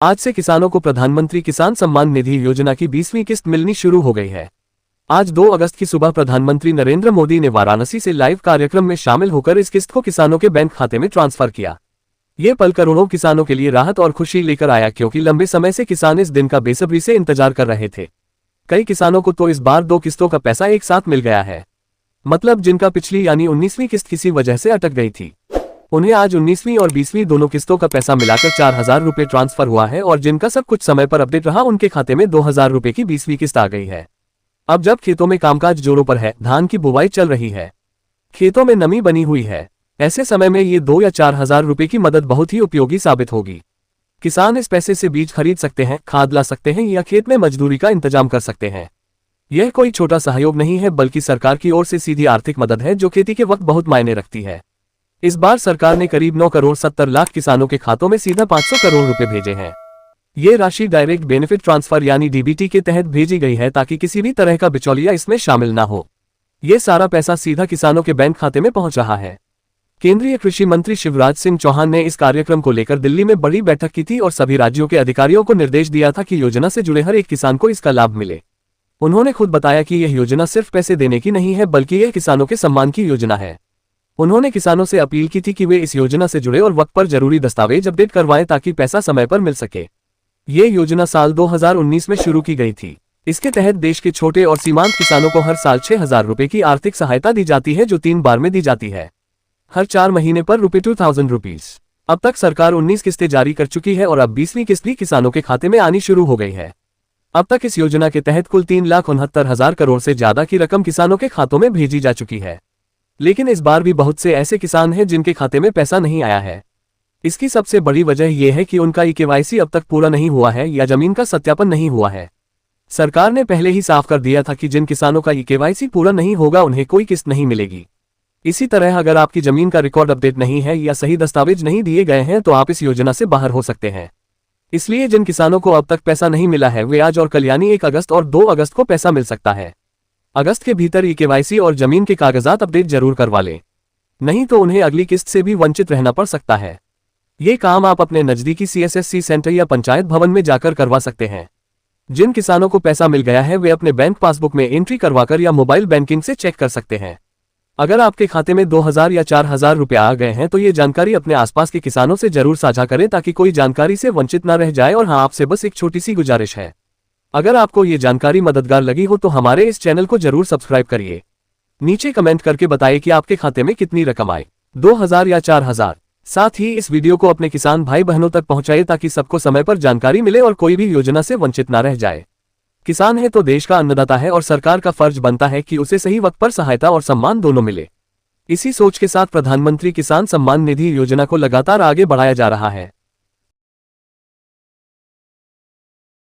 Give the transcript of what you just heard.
आज से किसानों को प्रधानमंत्री किसान सम्मान निधि योजना की 20वीं किस्त मिलनी शुरू हो गई है। आज 2 अगस्त की सुबह प्रधानमंत्री नरेंद्र मोदी ने वाराणसी से लाइव कार्यक्रम में शामिल होकर इस किस्त को किसानों के बैंक खाते में ट्रांसफर किया। ये पल करोड़ों किसानों के लिए राहत और खुशी लेकर आया, क्योंकि लंबे समय से किसान इस दिन का बेसब्री से इंतजार कर रहे थे। कई किसानों को तो इस बार 2 किस्तों का पैसा एक साथ मिल गया है। मतलब जिनका पिछली यानी 19वीं किस्त किसी वजह से अटक गई थी, उन्हें आज 19वीं और 20वीं दोनों किस्तों का पैसा मिलाकर 4000 रुपये ट्रांसफर हुआ है, और जिनका सब कुछ समय पर अपडेट रहा उनके खाते में 2000 रुपये की 20वीं किस्त आ गई है। अब जब खेतों में कामकाज जोरों पर है, धान की बुवाई चल रही है, खेतों में नमी बनी हुई है, ऐसे समय में ये 2 या 4000 रुपये की मदद बहुत ही उपयोगी साबित होगी। किसान इस पैसे से बीज खरीद सकते हैं, खाद ला सकते हैं या खेत में मजदूरी का इंतजाम कर सकते हैं। यह कोई छोटा सहयोग नहीं है, बल्कि सरकार की ओर से सीधी आर्थिक मदद है, जो खेती के वक्त बहुत मायने रखती है। इस बार सरकार ने करीब 9 करोड़ 70 लाख किसानों के खातों में सीधा 500 करोड़ रुपए भेजे हैं। ये राशि डायरेक्ट बेनिफिट ट्रांसफर यानी डीबीटी के तहत भेजी गई है, ताकि किसी भी तरह का बिचौलिया इसमें शामिल ना हो। ये सारा पैसा सीधा किसानों के बैंक खाते में पहुंच रहा है। केंद्रीय कृषि मंत्री शिवराज सिंह चौहान ने इस कार्यक्रम को लेकर दिल्ली में बड़ी बैठक की थी और सभी राज्यों के अधिकारियों को निर्देश दिया था कि योजना से जुड़े हर एक किसान को इसका लाभ मिले। उन्होंने खुद बताया कि यह योजना सिर्फ पैसे देने की नहीं है, बल्कि यह किसानों के सम्मान की योजना है। उन्होंने किसानों से अपील की थी कि वे इस योजना से जुड़े और वक्त पर जरूरी दस्तावेज अपडेट करवाएं, ताकि पैसा समय पर मिल सके। ये योजना साल 2019 में शुरू की गई थी। इसके तहत देश के छोटे और सीमांत किसानों को हर साल 6000 रुपये की आर्थिक सहायता दी जाती है, जो 3 बार में दी जाती है, हर 4 महीने पर ₹2000 रुपीज। अब तक सरकार 19 किस्तें जारी कर चुकी है और अब 20वीं किस्त भी किसानों के खाते में आनी शुरू हो गई है। अब तक इस योजना के तहत कुल 3,69,000 करोड़ से ज्यादा की रकम किसानों के खातों में भेजी जा चुकी है। लेकिन इस बार भी बहुत से ऐसे किसान हैं जिनके खाते में पैसा नहीं आया है। इसकी सबसे बड़ी वजह यह है कि उनका ईकेवाईसी अब तक पूरा नहीं हुआ है या जमीन का सत्यापन नहीं हुआ है। सरकार ने पहले ही साफ कर दिया था कि जिन किसानों का ईकेवाईसी पूरा नहीं होगा उन्हें कोई किस्त नहीं मिलेगी। इसी तरह अगर आपकी जमीन का रिकॉर्ड अपडेट नहीं है या सही दस्तावेज नहीं दिए गए हैं तो आप इस योजना से बाहर हो सकते हैं। इसलिए जिन किसानों को अब तक पैसा नहीं मिला है, वे आज और कल यानी 1 अगस्त और 2 अगस्त को पैसा मिल सकता है। अगस्त के भीतर ईकेवाईसी और जमीन के कागजात अपडेट जरूर करवा लें, नहीं तो उन्हें अगली किस्त से भी वंचित रहना पड़ सकता है। ये काम आप अपने नजदीकी CSSC सेंटर या पंचायत भवन में जाकर करवा सकते हैं। जिन किसानों को पैसा मिल गया है वे अपने बैंक पासबुक में एंट्री करवाकर या मोबाइल बैंकिंग से चेक कर सकते हैं। अगर आपके खाते में 2000 या 4000 रुपये आ गए हैं तो ये जानकारी अपने आसपास के किसानों से जरूर साझा करें, ताकि कोई जानकारी से वंचित ना रह जाए। और हाँ, आपसे बस एक छोटी सी गुजारिश है, अगर आपको ये जानकारी मददगार लगी हो तो हमारे इस चैनल को जरूर सब्सक्राइब करिए। नीचे कमेंट करके बताइए कि आपके खाते में कितनी रकम आई, 2000 या 4000। साथ ही इस वीडियो को अपने किसान भाई बहनों तक पहुंचाइए, ताकि सबको समय पर जानकारी मिले और कोई भी योजना से वंचित ना रह जाए। किसान है तो देश का अन्नदाता है और सरकार का फर्ज बनता है कि उसे सही वक्त पर सहायता और सम्मान दोनों मिले। इसी सोच के साथ प्रधानमंत्री किसान सम्मान निधि योजना को लगातार आगे बढ़ाया जा रहा है।